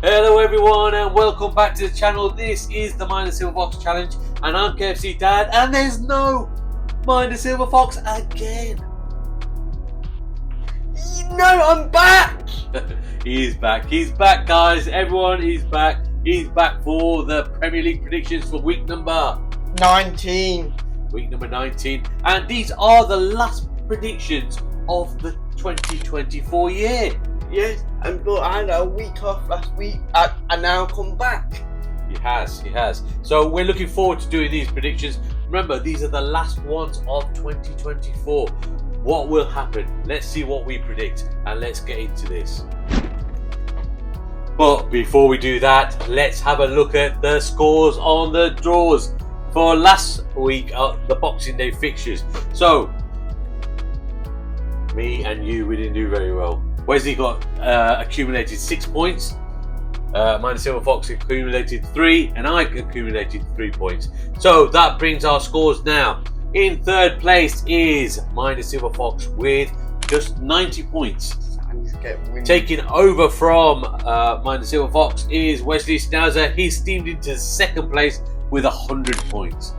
Hello everyone and welcome back to the channel. This is the Mayan Silver Fox Challenge and I'm KFC Dad and there's no Mayan Silver Fox again. No, I'm back! He's back guys, everyone is back. He's back for the Premier League predictions for week number 19. Week number 19, and these are the last predictions of the 2024 year. Yes, but I had a week off last week and now come back. He has. So we're looking forward to doing these predictions. Remember, these are the last ones of 2024. What will happen? Let's see what we predict and let's get into this. But before we do that, let's have a look at the scores on the draws for last week, the Boxing Day fixtures. So, me and you, we didn't do very well. Wesley got accumulated 6 points. Mayan Silver Fox accumulated 3, and I accumulated 3 points. So that brings our scores now. In third place is Mayan Silver Fox with just 90 points. Taking over from Mayan Silver Fox is Wesley Schnauzer. He's steamed into second place with 100 points.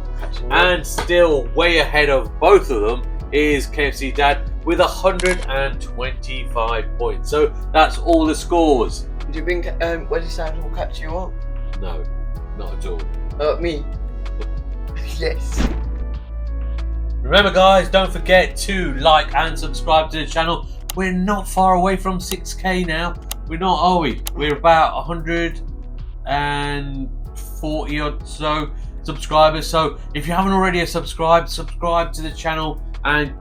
And still way ahead of both of them is KFC Dad with 125 points. So that's all the scores. Do you think Wesley Schnauzer will catch you up? No, not at all. Me? Yes. Remember guys, don't forget to like and subscribe to the channel. We're not far away from 6k now. We're not, are we? We're about 140 or so subscribers. So if you haven't already subscribe to the channel. And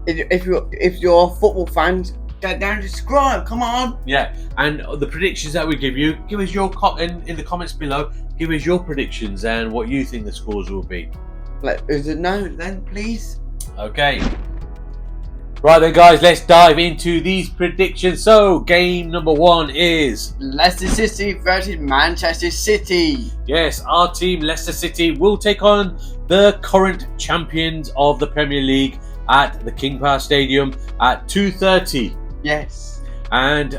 if you're a football fan, get down to subscribe. Come on. Yeah, and the predictions that we give you, give us your in the comments below. Give us your predictions and what you think the scores will be. Let us know then, please. Okay. Right then, guys, let's dive into these predictions. So, game number 1 is Leicester City versus Manchester City. Yes, our team, Leicester City, will take on the current champions of the Premier League at the King Power Stadium at 2:30. Yes. And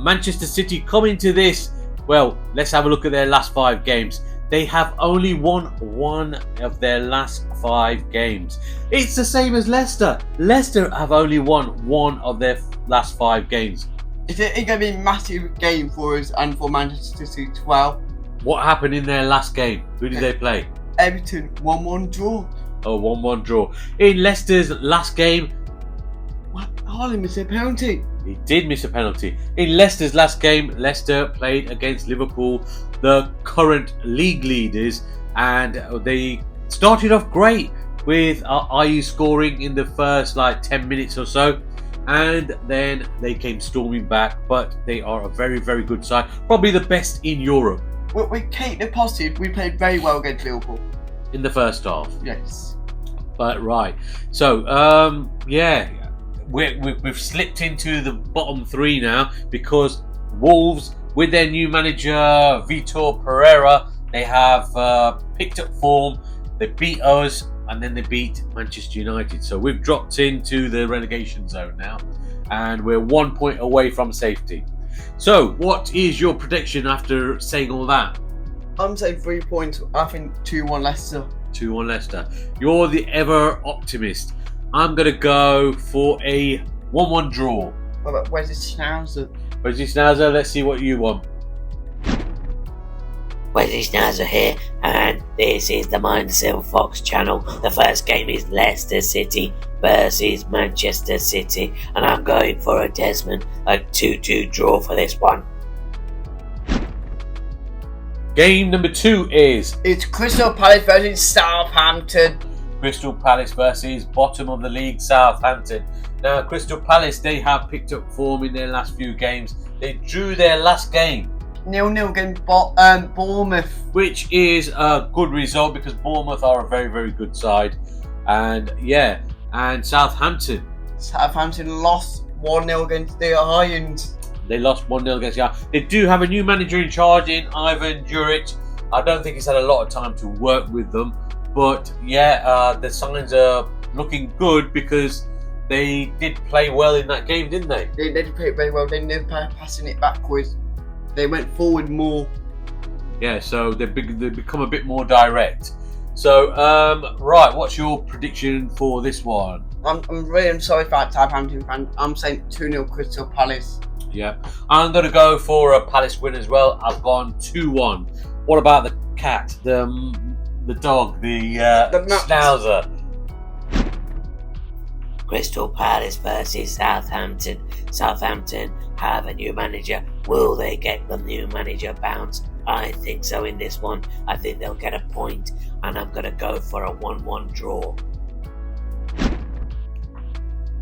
Manchester City come into this. Well, let's have a look at their last 5 games. They have only won 1 of their last 5 games. It's the same as Leicester. Leicester have only won 1 of their last 5 games. It's going to be a massive game for us and for Manchester City as well. What happened in their last game? Who did they play? Everton, 1-1 draw. Oh, 1-1 draw. In Leicester's last game, Harley missed a penalty. he did miss a penalty. In Leicester's last game, Leicester played against Liverpool, the current league leaders, and they started off great with IU scoring in the first 10 minutes or so, and then they came storming back. But they are a very, very good side, probably the best in Europe. We take the positive. We played very well against Liverpool in the first half. Yes. But right, so yeah, we've slipped into the bottom 3 now because Wolves, with their new manager Vitor Pereira, they have picked up form. They beat us and then they beat Manchester United. So we've dropped into the relegation zone now and we're 1 point away from safety. So what is your prediction after saying all that? I'm saying 3 points. I think 2-1 Leicester. 2-1 Leicester. You're the ever optimist. I'm going to go for a 1-1 draw. What about Wesley Schnauzer? Wesley Schnauzer, let's see what you want. Wesley Schnauzer here, and this is the Mayan Silver Fox channel. The first game is Leicester City versus Manchester City, and I'm going for a Desmond, a 2-2 draw for this one. Game number 2 is It's Crystal Palace versus Southampton. Crystal Palace versus bottom of the league Southampton. Now, Crystal Palace, they have picked up form in their last few games. They drew their last game 0-0 against Bournemouth. which is a good result because Bournemouth are a very, very good side. And yeah, and Southampton lost 1-0 against the Lions. They lost 1-0 against Yard. They do have a new manager in charge in Ivan Juric. I don't think he's had a lot of time to work with them. But yeah, the signs are looking good because they did play well in that game, didn't they? They did play it very well. They never passing it backwards. They went forward more. Yeah, so they've become a bit more direct. So, right, what's your prediction for this one? I'm really sorry for that Southampton fan. I'm saying 2-0 Crystal Palace. Yeah, I'm going to go for a Palace win as well. I've gone 2-1. What about the cat, the dog, the Schnauzer? Crystal Palace versus Southampton. Southampton have a new manager. Will they get the new manager bounce? I think so in this one. I think they'll get a point, and I'm going to go for a 1-1 draw.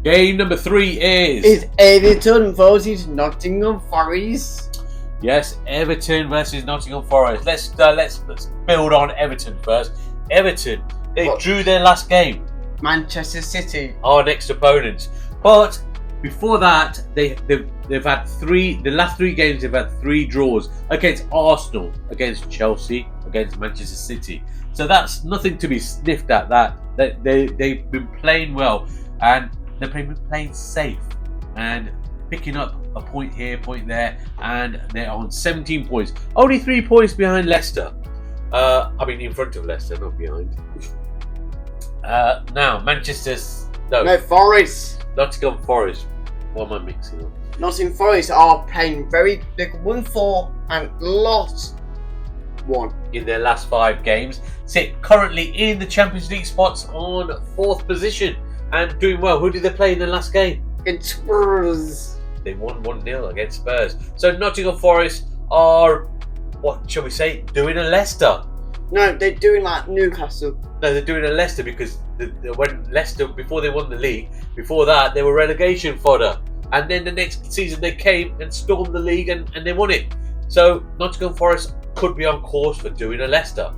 Game number 3 is Everton versus Nottingham Forest. Yes, Everton versus Nottingham Forest. Let's build on Everton first. Everton, they drew their last game. Manchester City, our next opponents. But before that, they've had the last 3 games they've had 3 draws against Arsenal, against Chelsea, against Manchester City. So that's nothing to be sniffed at. They've been playing well, and they've been playing safe and picking up a point here, point there, and they're on 17 points. Only 3 points behind Leicester. I mean, in front of Leicester, not behind. Now, Forest. Nottingham Forest. What am I mixing up? Nottingham Forest are playing they won 4 and lost 1 in their last 5 games. Sit currently in the Champions League spots on 4th position and doing well. Who did they play in their last game? Against Spurs. They won 1-0 against Spurs. So Nottingham Forest are, what shall we say, doing a Leicester. No, they're doing like Newcastle. No, they're doing a Leicester because when Leicester, before they won the league, before that they were relegation fodder. And then the next season they came and stormed the league and they won it. So Nottingham Forest could be on course for doing a Leicester.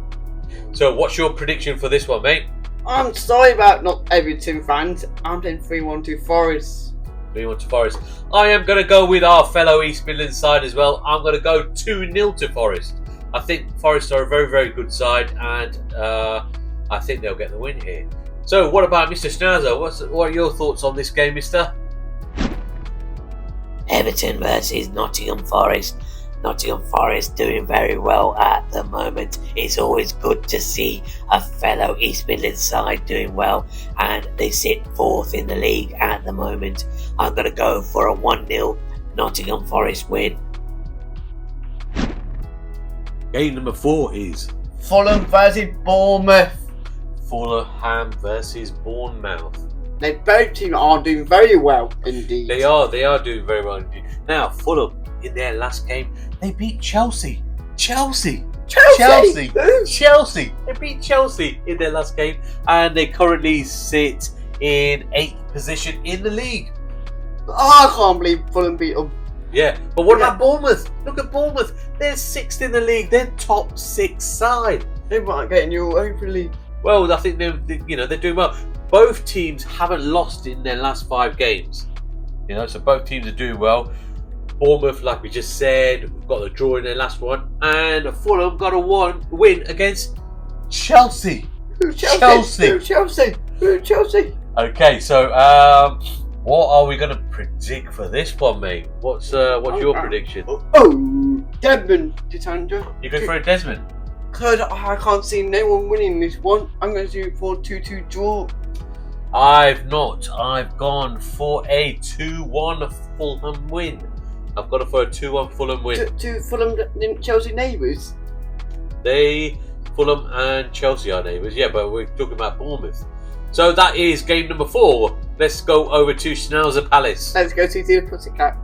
So what's your prediction for this one, mate? I'm sorry about not Everton fans. I'm saying 3-1 to Forest. 3-1 to Forest. I am going to go with our fellow East Midlands side as well. I'm going to go 2-0 to Forest. I think Forest are a very, very good side, and I think they'll get the win here. So what about Mr. Schnauzer? What are your thoughts on this game, mister? Everton versus Nottingham Forest. Nottingham Forest doing very well at the moment. It's always good to see a fellow East Midlands side doing well, and they sit 4th in the league at the moment. I'm going to go for a 1-0 Nottingham Forest win. Game number 4 is Fulham versus Bournemouth. Fulham versus Bournemouth. Both teams are doing very well indeed. They are doing very well indeed. Now, Fulham, in their last game, they beat Chelsea. Chelsea! They beat Chelsea in their last game, and they currently sit in 8th position in the league. I can't believe Fulham beat them. Yeah, but what about Bournemouth? Look at Bournemouth. They're 6th in the league. They're top 6 side. They might get in Europa League. Well, I think they're doing well. Both teams haven't lost in their last 5 games. So both teams are doing well. Bournemouth, like we just said, got a draw in their last one, and Fulham got a win against Chelsea. Chelsea. Okay, so what are we going to predict for this one, mate? What's your prediction? Desmond Titanja. You going for a Desmond? Because I can't see no one winning this one. I'm going to do it for 2-2 draw. I've not. I've gone for a 2-1 Fulham win. I've got it for a 2-1 Fulham win. To Fulham, Chelsea neighbours? Fulham and Chelsea are neighbours, yeah, but we're talking about Bournemouth. So that is game number 4. Let's go over to Schnauzer Palace. Let's go to the Pussycat.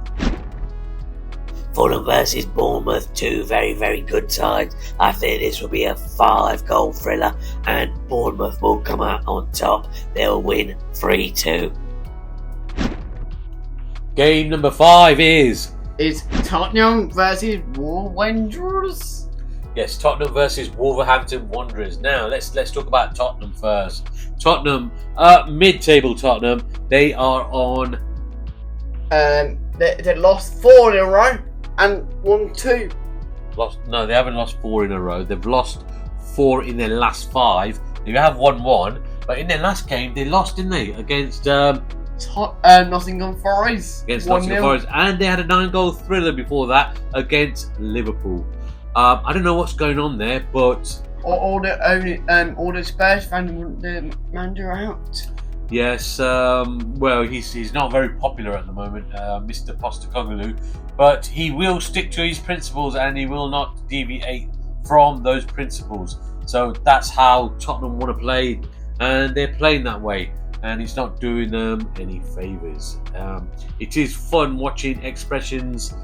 Fulham versus Bournemouth, 2 very, very good sides. I think this will be a 5-goal thriller, and Bournemouth will come out on top. They'll win 3-2. Game number 5 is Tottenham versus Wanderers. Yes, Tottenham versus Wolverhampton Wanderers. Now let's talk about Tottenham first. Tottenham, mid-table Tottenham. They are on. They lost 4 in a row and won 2. No, they haven't lost 4 in a row. They've lost 4 in their last 5. They have won 1, but in their last game they lost, didn't they? Against Nottingham Forest. Against 1-0. Nottingham Forest. And they had a 9-goal thriller before that against Liverpool. I don't know what's going on there, but... All the Spurs fans want the manager out. Yes, well, he's not very popular at the moment, Mr. Postecoglou, but he will stick to his principles and he will not deviate from those principles. So that's how Tottenham want to play, and they're playing that way, and it's not doing them any favours. It is fun watching expressions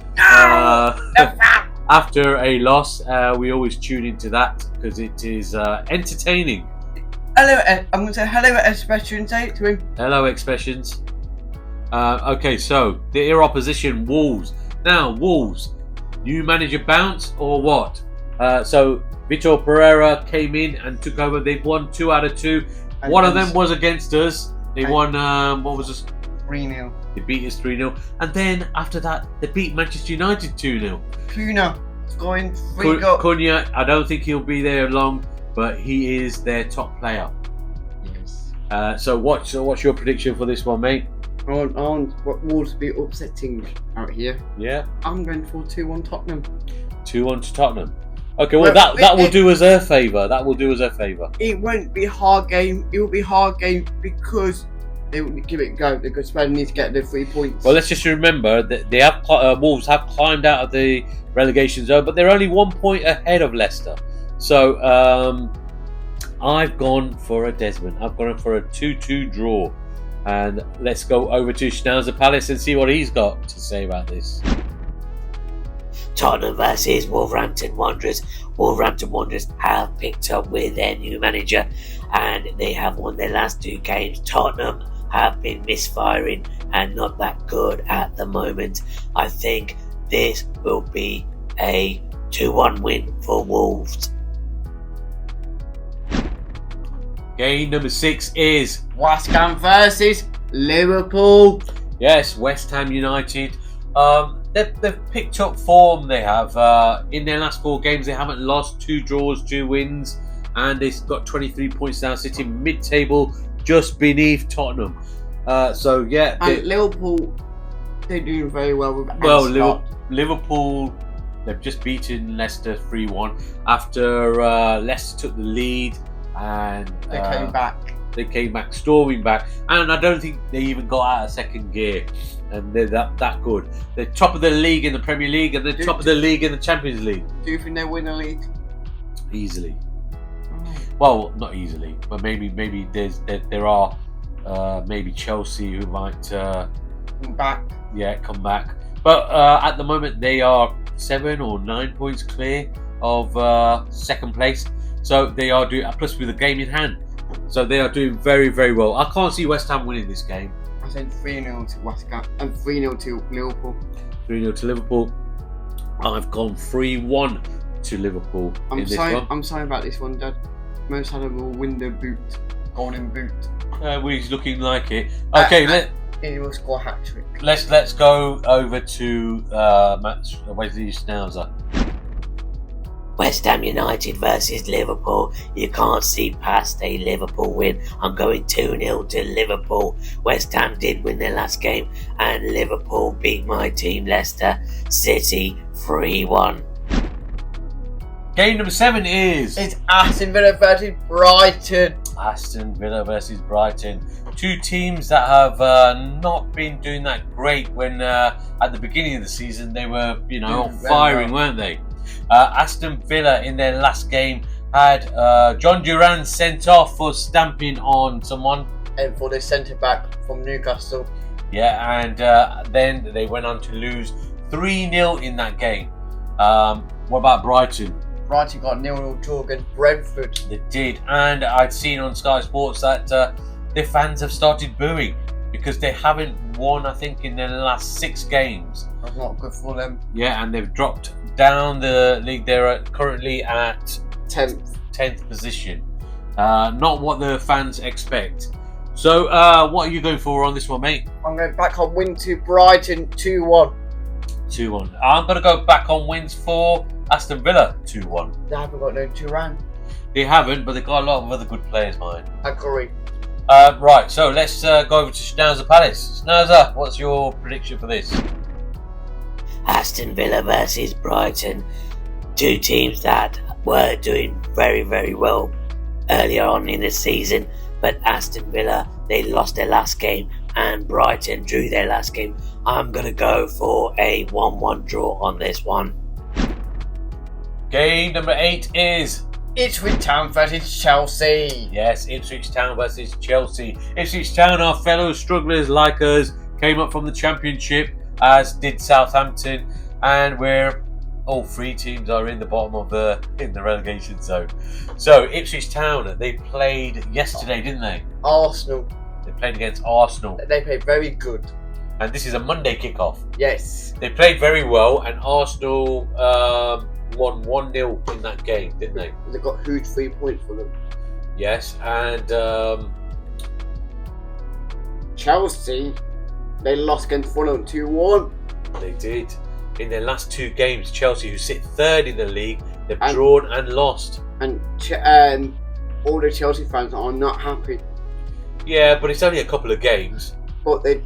after a loss. We always tune into that because it is entertaining. Hello, I'm going to say hello, expression. Say it to him. Hello, expressions. Okay, so their opposition, Wolves. Now, Wolves, new manager bounce or what? So Vitor Pereira came in and took over. They've won 2 out of 2. One of them was against us. They won. What was this? 3-0. They beat us 3-0, and then after that, they beat Manchester United 2-0. Cunha scoring 3 goals. Cunha, I don't think he'll be there long, but he is their top player. Yes. So what's your prediction for this one, mate? I want Wolves to be upsetting out here. Yeah. I'm going for 2-1 Tottenham. 2-1 to Tottenham. Okay, well that will do us a favour. That will do us a favour. It won't be a hard game. It will be a hard game because they will give it a go. Because Spurs need to get their 3 points. Well, let's just remember that they have Wolves have climbed out of the relegation zone, but they're only 1 point ahead of Leicester. So I've gone for a Desmond. I've gone for a 2-2 draw. And let's go over to Schnauzer Palace and see what he's got to say about this. Tottenham versus Wolverhampton Wanderers. Wolverhampton Wanderers have picked up with their new manager and they have won their last 2 games. Tottenham have been misfiring and not that good at the moment. I think this will be a 2-1 win for Wolves. Game number 6 is West Ham versus Liverpool. Yes, West Ham United. They've picked up form. They have in their last 4 games. They haven't lost. 2 draws, 2 wins, and they've got 23 points now, sitting mid-table, just beneath Tottenham. So yeah, and Liverpool, they're doing very well with. Liverpool, they've just beaten Leicester 3-1 after Leicester took the lead, and they came back. They came back, storming back, and I don't think they even got out of second gear. And they're that good. They're top of the league in the Premier League, and they're top of the league in the Champions League. Do you think they win the league? Easily. Well, not easily, but maybe there are maybe Chelsea who might come back. Yeah, come back. But at the moment they are 7 or 9 points clear of second place. So they are doing, plus with a game in hand. So they are doing very, very well. I can't see West Ham winning this game. I said 3-0 to West Ham and 3-0 to Liverpool. 3-0 to Liverpool. I've gone 3-1 to Liverpool in this one. I'm sorry about this one, Dad. Mo Salah will win the golden boot. Well, he's looking like it. Okay, he will score a hat trick. Let's go over to Wesley Schnauzer. West Ham United versus Liverpool. You can't see past a Liverpool win. I'm going 2-0 to Liverpool. West Ham did win their last game and Liverpool beat my team Leicester City 3-1. Game number 7 is... It's Aston Villa versus Brighton. Aston Villa versus Brighton. 2 teams that have not been doing that great when at the beginning of the season they were, firing, weren't they? Aston Villa in their last game had John Duran sent off for stamping on someone. And for the centre-back from Newcastle. Yeah, and then they went on to lose 3-0 in that game. What about Brighton? Brighton got 0-0 draw against Brentford. They did, and I'd seen on Sky Sports that their fans have started booing because they haven't won, I think, in their last 6 games. That's not good for them. Yeah, and they've dropped down the league. They're currently at 10th position. Not what the fans expect. So, what are you going for on this one, mate? I'm going back on win to Brighton 2-1. 2-1. I'm going to go back on wins for Aston Villa 2-1. They haven't got no Duran. They haven't, but they've got a lot of other good players, mine. Agree. Right, so let's go over to Schnauzer Palace. Schnauzer, what's your prediction for this? Aston Villa versus Brighton. Two teams that were doing very, very well earlier on in the season, but Aston Villa, they lost their last game and Brighton drew their last game. I'm going to go for a 1-1 draw on this one. Game number 8 is... Ipswich Town versus Chelsea. Yes, Ipswich Town versus Chelsea. Ipswich Town, our fellow strugglers like us, came up from the Championship, as did Southampton, and all three teams are in the bottom of in the relegation zone. So Ipswich Town, they played yesterday, didn't they? Arsenal. They played against Arsenal, They played very good. and this is a Monday kickoff. Yes. They played very well, and Arsenal won 1-0 in that game, didn't they? They got huge 3 points for them. Yes, and Chelsea, they lost against Fulham 2-1. they did. In their last 2 games, Chelsea, who sit third in the league, they've And- drawn and lost. And all the Chelsea fans are not happy. Yeah, but it's only a couple of games. But they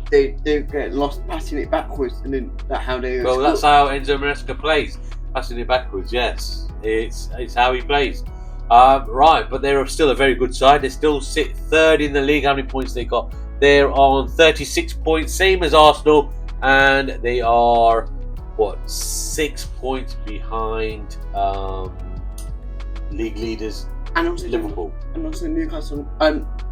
do get lost passing it backwards, and then that's how they. Well, that's how Enzo Maresca plays, passing it backwards. Yes, it's how he plays. Right, but they're still a very good side. They still sit third in the league. How many points they got? They're on 36 points, same as Arsenal, and they are 6 points behind league leaders and also Liverpool. And also Newcastle.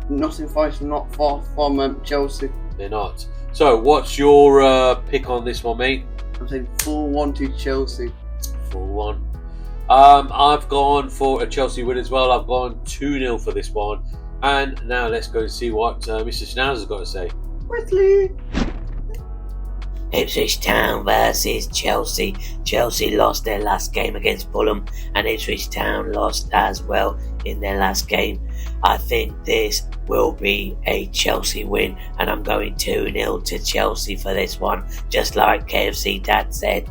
Nottingham Forest are not far from Chelsea. They're not. So, what's your pick on this one, mate? I'm saying 4-1 to Chelsea. 4-1. I've gone for a Chelsea win as well. I've gone 2-0 for this one. And now let's go and see what Mr. Schnauzer's got to say. Wesley. Ipswich Town versus Chelsea. Chelsea lost their last game against Fulham, and Ipswich Town lost as well in their last game. I think this will be a Chelsea win, and I'm going 2-0 to Chelsea for this one, just like KFC Dad said.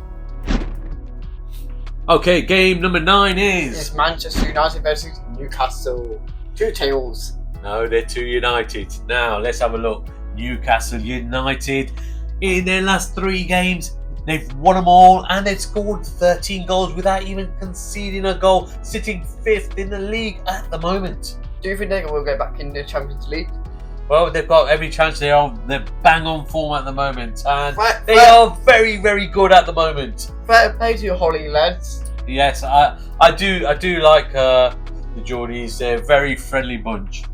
Okay, game number 9 is... It's Manchester United versus Newcastle. 2 tails. No, they're 2 United. Now, let's have a look. Newcastle United, in their last 3 games, they've won them all, and they've scored 13 goals without even conceding a goal, sitting 5th in the league at the moment. Do you think they will go back in the Champions League? Well, they've got every chance. They're bang on form at the moment, and they Fair- are very, very good at the moment. Fair play to you, Holly lads. Yes, I do like the Geordies. They're a very friendly bunch.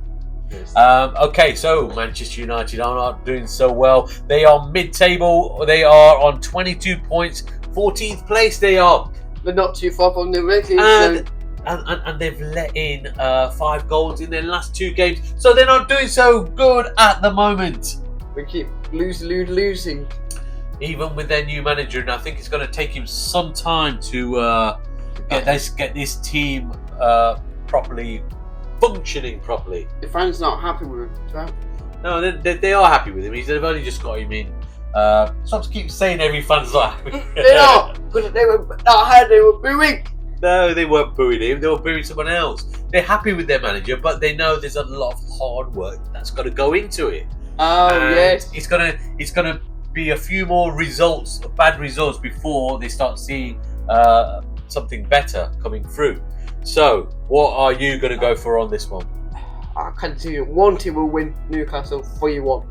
Yes. Okay, so Manchester United are not doing so well. They are mid-table. They are on 22 points, 14th place. They are, They're not too far from the ranking. and they've let in 5 goals in their last 2 games. So they're not doing so good at the moment. We keep losing. Even with their new manager, and I think it's going to take him some time to get this team properly functioning properly. The fans not happy with him. No, they are happy with him. They've only just got him in. Stop to keep saying every fan's not happy. They're not. But they were not happy. They were booing. No, they weren't booing him. They were booing someone else. They're happy with their manager, but they know there's a lot of hard work that's got to go into it. Oh And yes. it's gonna be a few more bad results before they start seeing something better coming through. So, what are you going to go for on this one? I can see one team will win Newcastle 3-1.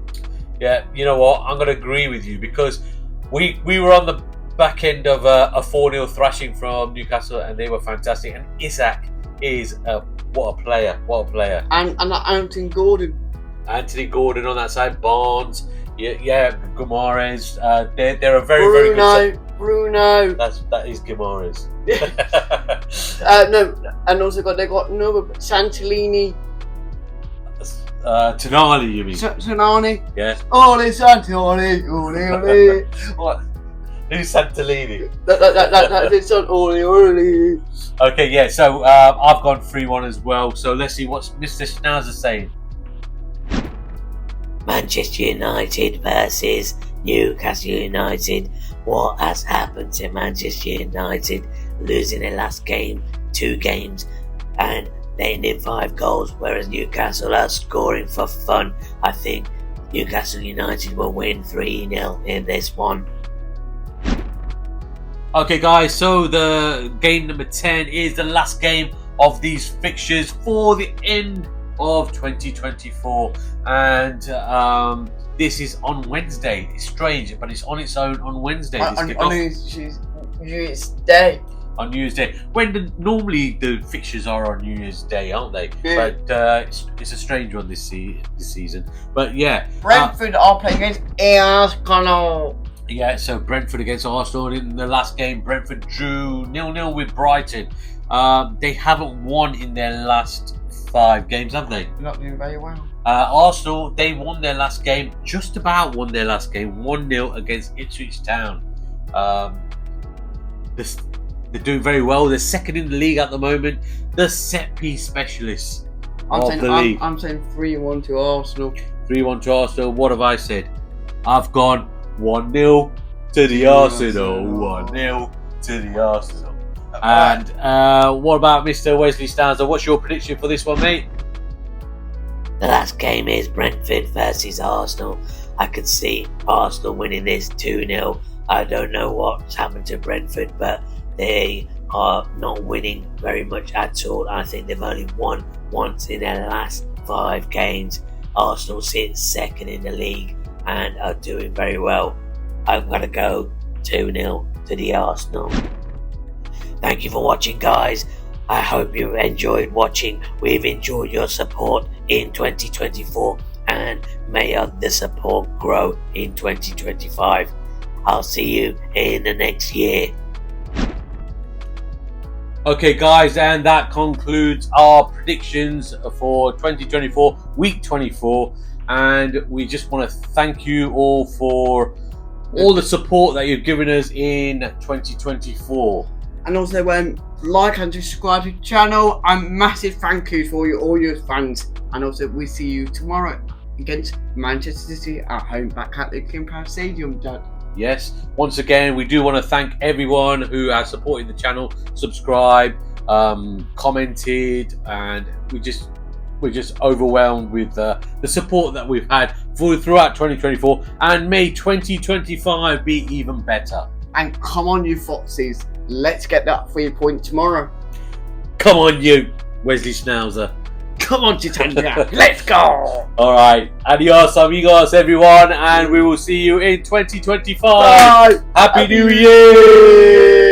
Yeah, you know what? I'm going to agree with you because we were on the back end of a 4-0 thrashing from Newcastle, and they were fantastic. And Isak is what a player! What a player! And Anthony Gordon. Anthony Gordon on that side, Barnes, Guimaraes. They're a very very good side. Bruno. That is Guimaraes. No, and also they got Santolini. Tonali, you mean? Sonani. Yeah. Ole Santolini. Ole. What? Who's Santolini? That's his son. Ole. Okay, yeah. So I've gone 3-1 as well. So let's see what's Mr. Schnauzer saying. Manchester United versus Newcastle United. What has happened to Manchester United? Losing their last game, 2 games, and letting in 5 goals, whereas Newcastle are scoring for fun. I think Newcastle United will win 3-0 in this one. Okay, guys, so the game number 10 is the last game of these fixtures for the end of 2024, and this is on Wednesday. It's strange, but it's on its own on Wednesday. On New Year's Day. On New Year's Day, when normally the fixtures are on New Year's Day, aren't they? Yeah. But it's a strange one this season. But yeah, Brentford are playing against Arsenal. Yeah, so Brentford against Arsenal in the last game. Brentford drew 0-0 with Brighton. They haven't won in their last 5 games, have they? Not doing very well. Arsenal, they won their last game, just about won their last game, 1-0 against Ipswich Town. They're doing very well. They're second in the league at the moment. The set piece specialists of the league. I'm saying 3-1 to Arsenal. 3-1 to Arsenal. What have I said? I've gone 1-0 to the Arsenal. 1-0 to the Arsenal. And what about Mr. Wesley Schnauzer? What's your prediction for this one, mate? The last game is Brentford versus Arsenal. I could see Arsenal winning this 2-0. I don't know what's happened to Brentford, but they are not winning very much at all. I think they've only won once in their last 5 games. Arsenal sit second in the league and are doing very well. I'm going to go 2-0 to the Arsenal. Thank you for watching, guys. I hope you enjoyed watching. We've enjoyed your support in 2024, and may the support grow in 2025. I'll see you in the next year. Okay, guys, and that concludes our predictions for 2024, week 24. And we just want to thank you all for all the support that you've given us in 2024. And also, like and subscribe to the channel. And massive thank you for all your fans. And also, we see you tomorrow against Manchester City at home back at the King Power Stadium, Dad. Yes, once again, we do want to thank everyone who has supported the channel, subscribed, commented, and we're just overwhelmed with the support that we've had throughout 2024, and may 2025 be even better. And come on, you Foxes, let's get that 3 point tomorrow. Come on, you Wesley Schnauzer. Come on, Titania, let's go. All right, adios amigos, everyone, and we will see you in 2025. Bye. Happy New Year.